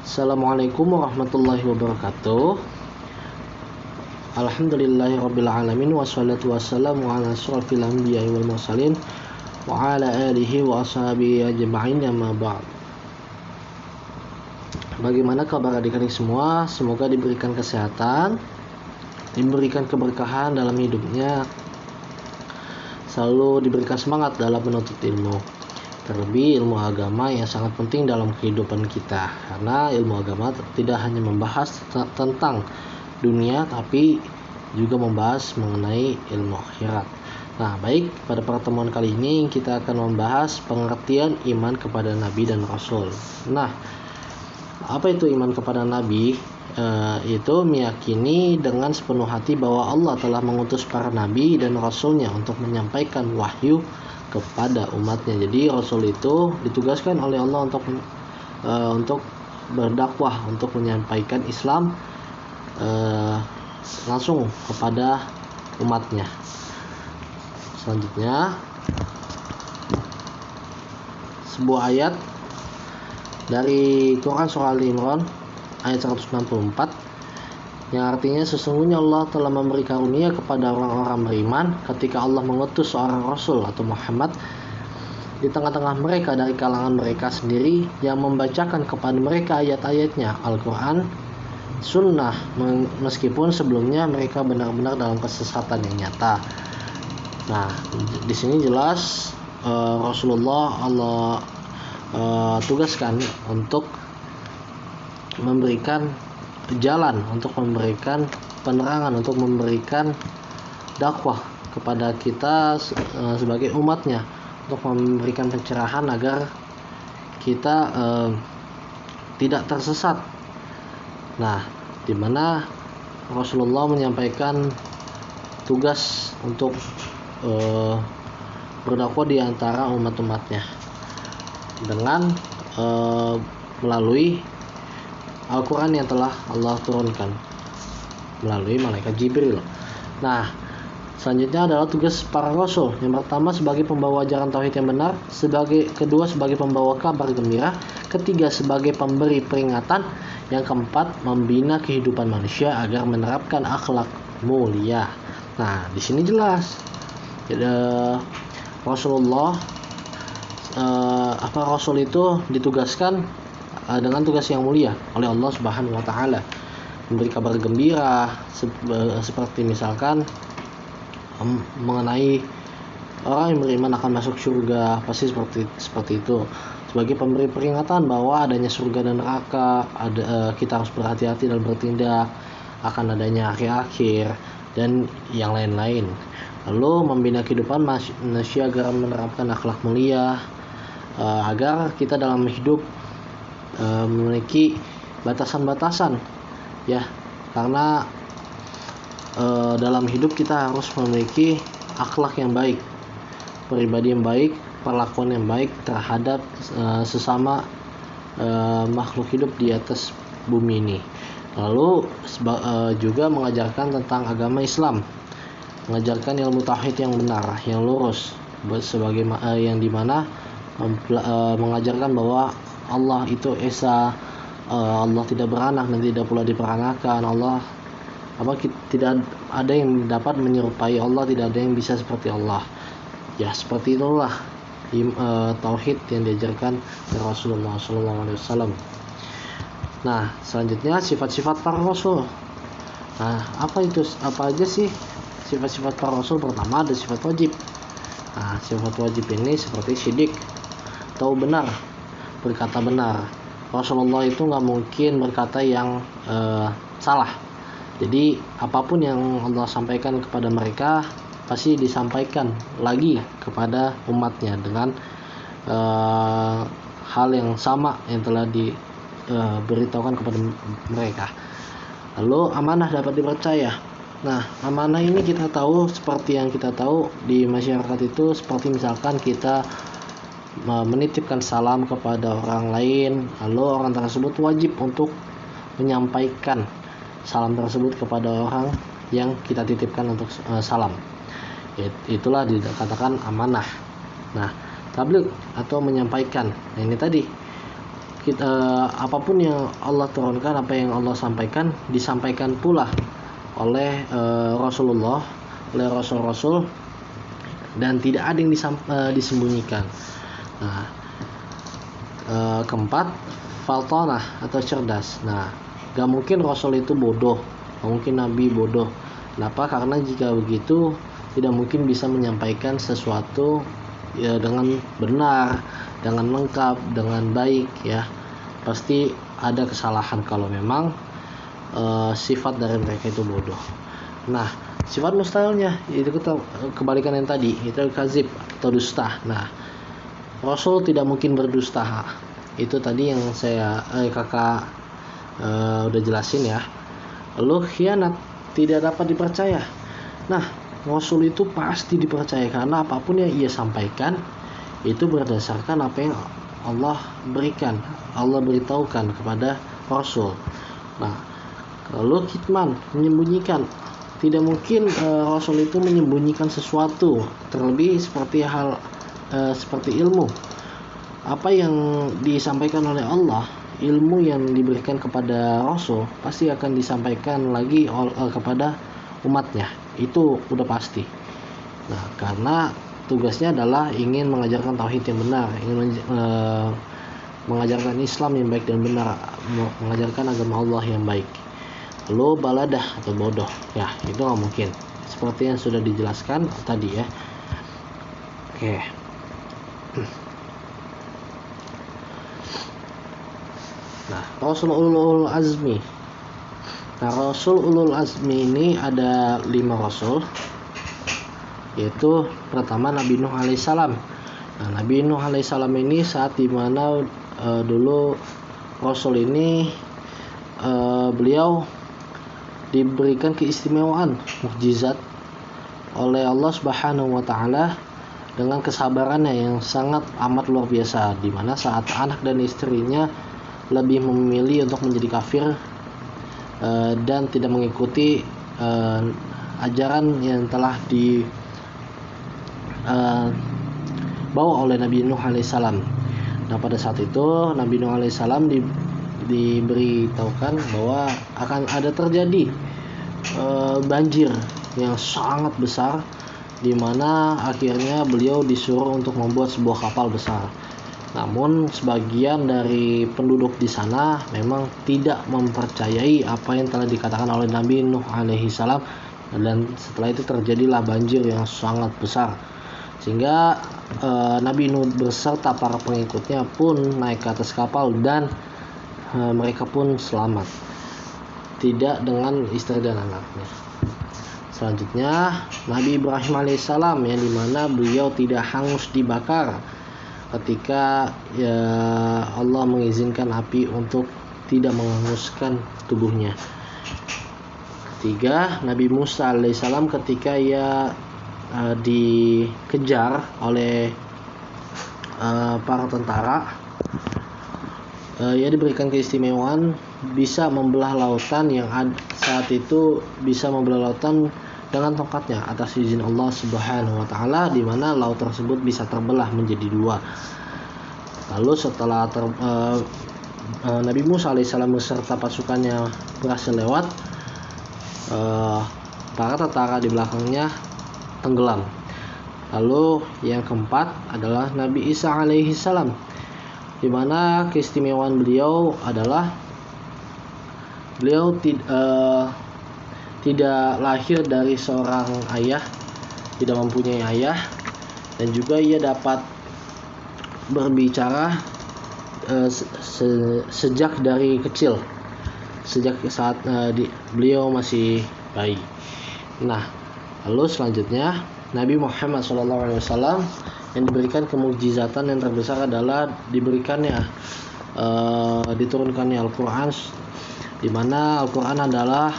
Assalamualaikum warahmatullahi wabarakatuh. Alhamdulillahirabbil alamin wassalatu wassalamu ala asyrafil anbiya'i wal mursalin wa ala alihi wa ashabihi ajma'in, amma ba'd. Bagaimana kabar adik-adik semua? Semoga diberikan kesehatan, diberikan keberkahan dalam hidupnya, selalu diberikan semangat dalam menuntut ilmu. Terlebih ilmu agama yang sangat penting dalam kehidupan kita, karena ilmu agama tidak hanya membahas tentang dunia, tapi juga membahas mengenai ilmu akhirat. Nah, baik, pada pertemuan kali ini kita akan membahas pengertian iman kepada Nabi dan Rasul. Nah, apa itu iman kepada Nabi? Itu meyakini dengan sepenuh hati bahwa Allah telah mengutus para Nabi dan Rasulnya untuk menyampaikan wahyu kepada umatnya. Jadi Rasul itu ditugaskan oleh Allah untuk berdakwah, untuk menyampaikan Islam langsung kepada umatnya. Selanjutnya, sebuah ayat dari Quran surah Al-Imran ayat 164 yang artinya sesungguhnya Allah telah memberi karunia kepada orang-orang beriman ketika Allah mengutus seorang Rasul atau Muhammad di tengah-tengah mereka dari kalangan mereka sendiri yang membacakan kepada mereka ayat-ayatnya, Al-Quran, Sunnah, meskipun sebelumnya mereka benar-benar dalam kesesatan yang nyata. Nah, di sini jelas Rasulullah Allah tugaskan untuk memberikan jalan, untuk memberikan penerangan, untuk memberikan dakwah kepada kita sebagai umatnya, untuk memberikan pencerahan agar kita tidak tersesat. Nah, di mana Rasulullah menyampaikan tugas untuk berdakwah di antara umat-umatnya dengan melalui Al-Quran yang telah Allah turunkan melalui malaikat Jibril. Nah, selanjutnya adalah tugas para rasul. Yang pertama sebagai pembawa ajaran tauhid yang benar, kedua sebagai pembawa kabar gembira, ketiga sebagai pemberi peringatan, yang keempat membina kehidupan manusia agar menerapkan akhlak mulia. Nah, di sini jelas Rasulullah Rasul itu ditugaskan dengan tugas yang mulia oleh Allah Subhanahu wa taala, memberi kabar gembira seperti misalkan mengenai orang yang beriman akan masuk surga, pasti seperti itu. Sebagai pemberi peringatan bahwa adanya surga dan neraka, kita harus berhati-hati dalam bertindak, akan adanya akhir-akhir dan yang lain-lain. Lalu membina kehidupan manusia agar menerapkan akhlak mulia, agar kita dalam hidup memiliki batasan-batasan, ya, karena dalam hidup kita harus memiliki akhlak yang baik, pribadi yang baik, perlakuan yang baik terhadap sesama makhluk hidup di atas bumi ini. Lalu juga mengajarkan tentang agama Islam, mengajarkan ilmu tauhid yang benar, yang lurus, sebagai yang dimana mengajarkan bahwa Allah itu esa, Allah tidak beranak dan tidak pula diperanakan. Allah tidak ada yang dapat menyerupai Allah, tidak ada yang bisa seperti Allah. Ya, seperti itulah tauhid yang diajarkan oleh Rasulullah SAW. Nah, selanjutnya sifat-sifat para rasul. Nah, apa aja sih sifat-sifat para rasul? Pertama ada sifat wajib. Nah, sifat wajib ini seperti syidik, tahu benar, berkata benar. Rasulullah itu nggak mungkin berkata yang salah. Jadi apapun yang Allah sampaikan kepada mereka pasti disampaikan lagi kepada umatnya dengan hal yang sama yang telah diberitahukan kepada mereka. Lalu amanah dapat dipercaya. Nah, amanah ini kita tahu, seperti yang kita tahu di masyarakat itu, seperti misalkan kita menitipkan salam kepada orang lain, lalu orang tersebut wajib untuk menyampaikan salam tersebut kepada orang yang kita titipkan untuk salam. Itulah dikatakan amanah. Nah, tabligh atau menyampaikan. Nah, ini tadi apapun yang Allah turunkan, apa yang Allah sampaikan, disampaikan pula oleh Rasulullah, oleh Rasul-Rasul, dan tidak ada yang disembunyikan. Nah, keempat, faltanah atau cerdas. Nah, gak mungkin Rasul itu bodoh, gak mungkin Nabi bodoh. Kenapa? Karena jika begitu tidak mungkin bisa menyampaikan sesuatu ya dengan benar, dengan lengkap, dengan baik ya. Pasti ada kesalahan kalau memang sifat dari mereka itu bodoh. Nah, sifat mustahilnya itu kita kebalikan yang tadi, itu kazib atau dusta. Nah, Rasul tidak mungkin berdusta. Itu tadi yang saya kakak udah jelasin ya. Lalu khianat, tidak dapat dipercaya. Nah, Rasul itu pasti dipercaya karena apapun yang ia sampaikan itu berdasarkan apa yang Allah berikan, Allah beritahukan kepada Rasul. Nah, lalu kitman, menyembunyikan. Tidak mungkin Rasul itu menyembunyikan sesuatu, terlebih seperti seperti ilmu. Apa yang disampaikan oleh Allah, ilmu yang diberikan kepada Rasul pasti akan disampaikan lagi kepada umatnya. Itu udah pasti. Nah, karena tugasnya adalah ingin mengajarkan tauhid yang benar, ingin mengajarkan Islam yang baik dan benar, mengajarkan agama Allah yang baik. Lalu baladah atau bodoh, ya itu nggak mungkin. Seperti yang sudah dijelaskan tadi ya. Oke. Nah, Rasul Ulul Azmi. Nah, Rasul Ulul Azmi ini ada 5 Rasul, yaitu pertama Nabi Nuh alaihissalam. Nah, Nabi Nuh alaihissalam ini saat dimana dulu Rasul ini beliau diberikan keistimewaan mukjizat oleh Allah Subhanahu wa taala dengan kesabarannya yang sangat amat luar biasa, di mana saat anak dan istrinya lebih memilih untuk menjadi kafir dan tidak mengikuti ajaran yang telah dibawa oleh Nabi Nuh alaihissalam. Nah, pada saat itu Nabi Nuh alaihissalam diberitahukan bahwa akan ada terjadi banjir yang sangat besar, di mana akhirnya beliau disuruh untuk membuat sebuah kapal besar. Namun sebagian dari penduduk di sana memang tidak mempercayai apa yang telah dikatakan oleh Nabi Nuh alaihissalam, dan setelah itu terjadilah banjir yang sangat besar, sehingga Nabi Nuh beserta para pengikutnya pun naik ke atas kapal dan mereka pun selamat, tidak dengan istri dan anaknya. Selanjutnya Nabi Ibrahim alaihissalam, yang dimana beliau tidak hangus dibakar ketika Allah mengizinkan api untuk tidak menghanguskan tubuhnya. Ketiga, Nabi Musa alaihissalam ketika ia dikejar oleh para tentara, ia diberikan keistimewaan bisa membelah lautan, yang saat itu bisa membelah lautan dengan tongkatnya atas izin Allah Subhanahu wa taala, di mana laut tersebut bisa terbelah menjadi 2. Lalu setelah Nabi Musa alaihissalam beserta pasukannya berhasil lewat, para tentara di belakangnya tenggelam. Lalu yang keempat adalah Nabi Isa alaihissalam, di mana keistimewaan beliau adalah beliau tidak lahir dari seorang ayah, tidak mempunyai ayah, dan juga ia dapat berbicara sejak dari kecil, sejak saat beliau masih bayi. Nah, lalu selanjutnya Nabi Muhammad SAW yang diberikan kemukjizatan yang terbesar adalah diturunkannya Al-Quran, di mana Al-Quran adalah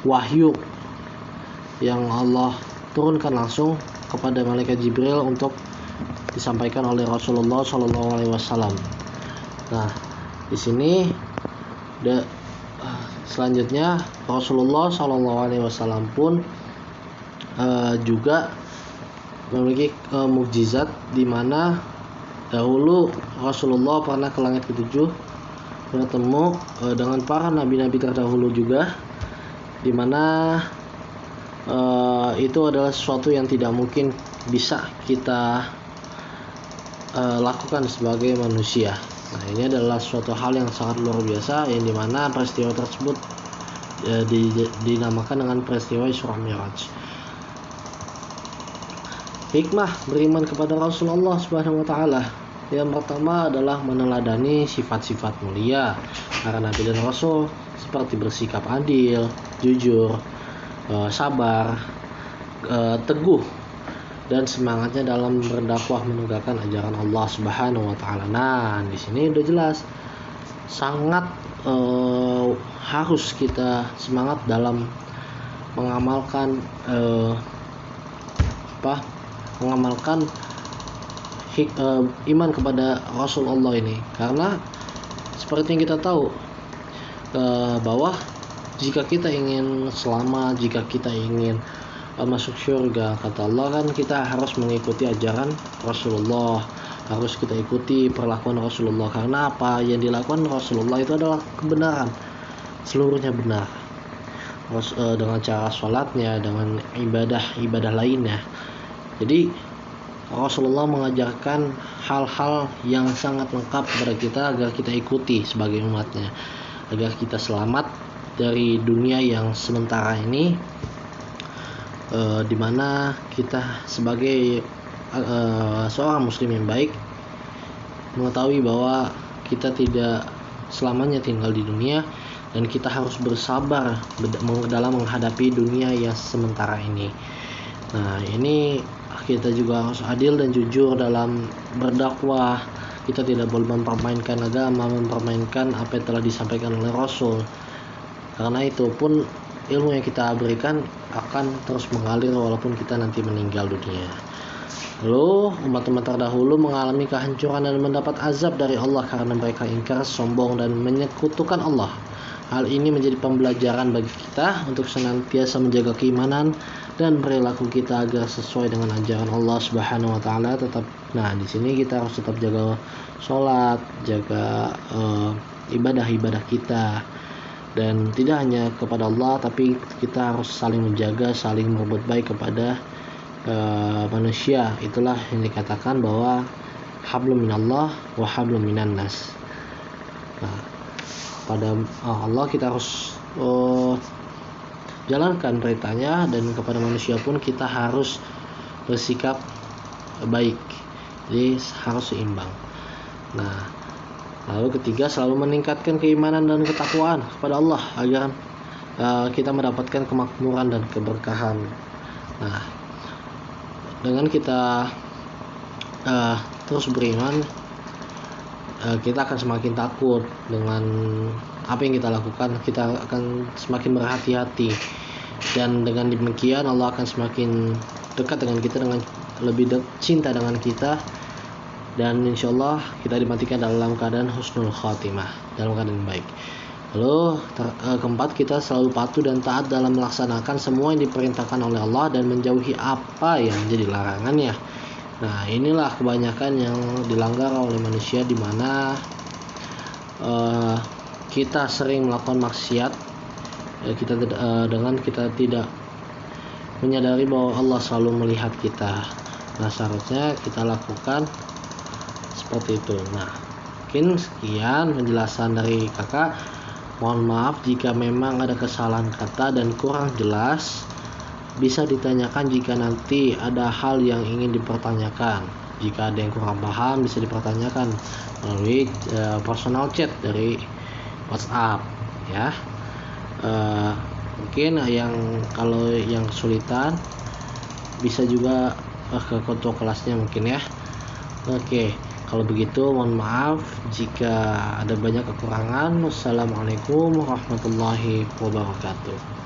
wahyu yang Allah turunkan langsung kepada malaikat Jibril untuk disampaikan oleh Rasulullah SAW. Nah, di sini selanjutnya Rasulullah SAW pun juga memiliki mukjizat, di mana Dahulu Rasulullah pernah ke langit ketujuh bertemu dengan para nabi-nabi terdahulu juga, dimana itu adalah sesuatu yang tidak mungkin bisa kita lakukan sebagai manusia. Nah, ini adalah suatu hal yang sangat luar biasa, yang dimana peristiwa tersebut dinamakan dengan peristiwa Isra Mi'raj. Hikmah beriman kepada Rasulullah Subhanahu wa taala. Yang pertama adalah meneladani sifat-sifat mulia para nabi dan rasul, seperti bersikap adil, jujur, sabar, teguh, dan semangatnya dalam berdakwah menegakkan ajaran Allah Subhanahu wa taala. Nah, di sini udah jelas sangat harus kita semangat dalam mengamalkan iman kepada Rasulullah ini, karena seperti yang kita tahu bahwa jika kita ingin selamat, jika kita ingin masuk surga, kata Allah kan kita harus mengikuti ajaran Rasulullah, harus kita ikuti perlakuan Rasulullah. Karena apa yang dilakukan Rasulullah itu adalah kebenaran, seluruhnya benar, dengan cara sholatnya, dengan ibadah lainnya. Jadi Rasulullah mengajarkan hal-hal yang sangat lengkap kepada kita agar kita ikuti sebagai umatnya, agar kita selamat dari dunia yang sementara ini, dimana kita sebagai seorang muslim yang baik mengetahui bahwa kita tidak selamanya tinggal di dunia, dan kita harus bersabar dalam menghadapi dunia yang sementara ini. Nah, ini kita juga harus adil dan jujur dalam berdakwah. Kita tidak boleh mempermainkan agama, mempermainkan apa yang telah disampaikan oleh Rasul, karena itu pun ilmu yang kita berikan akan terus mengalir walaupun kita nanti meninggal dunia. Lalu umat-umat terdahulu mengalami kehancuran dan mendapat azab dari Allah karena mereka ingkar, sombong, dan menyekutukan Allah. Hal ini menjadi pembelajaran bagi kita untuk senantiasa menjaga keimanan dan perilaku kita agar sesuai dengan ajaran Allah Subhanahu wa taala. Nah, di sini kita harus tetap jaga sholat, jaga ibadah-ibadah kita, dan tidak hanya kepada Allah, tapi kita harus saling menjaga, saling berbuat baik kepada manusia. Itulah yang dikatakan bahwa hablum minallah wa hablum minan nas. Nah, pada Allah kita harus jalankan perintahnya, dan kepada manusia pun kita harus bersikap baik. Jadi harus seimbang. Nah, lalu ketiga, selalu meningkatkan keimanan dan ketakwaan kepada Allah agar kita mendapatkan kemakmuran dan keberkahan. Nah, dengan kita terus beriman, kita akan semakin takut dengan apa yang kita lakukan, kita akan semakin berhati-hati, dan dengan demikian Allah akan semakin dekat dengan kita, dengan lebih cinta dengan kita, dan insyaallah kita dimatikan dalam keadaan husnul khatimah, dalam keadaan baik. Lalu keempat, kita selalu patuh dan taat dalam melaksanakan semua yang diperintahkan oleh Allah dan menjauhi apa yang menjadi larangannya. Nah, inilah kebanyakan yang dilanggar oleh manusia, di mana kita sering melakukan maksiat, dengan kita tidak menyadari bahwa Allah selalu melihat kita. Nah, seharusnya kita lakukan seperti itu. Nah, mungkin sekian penjelasan dari kakak. Mohon maaf jika memang ada kesalahan kata dan kurang jelas. Bisa ditanyakan jika nanti ada hal yang ingin dipertanyakan. Jika ada yang kurang paham, bisa dipertanyakan melalui personal chat dari WhatsApp, ya. Mungkin kalau yang kesulitan bisa juga ke ketua kelasnya mungkin, ya. Oke, kalau begitu mohon maaf jika ada banyak kekurangan. Wassalamualaikum warahmatullahi wabarakatuh.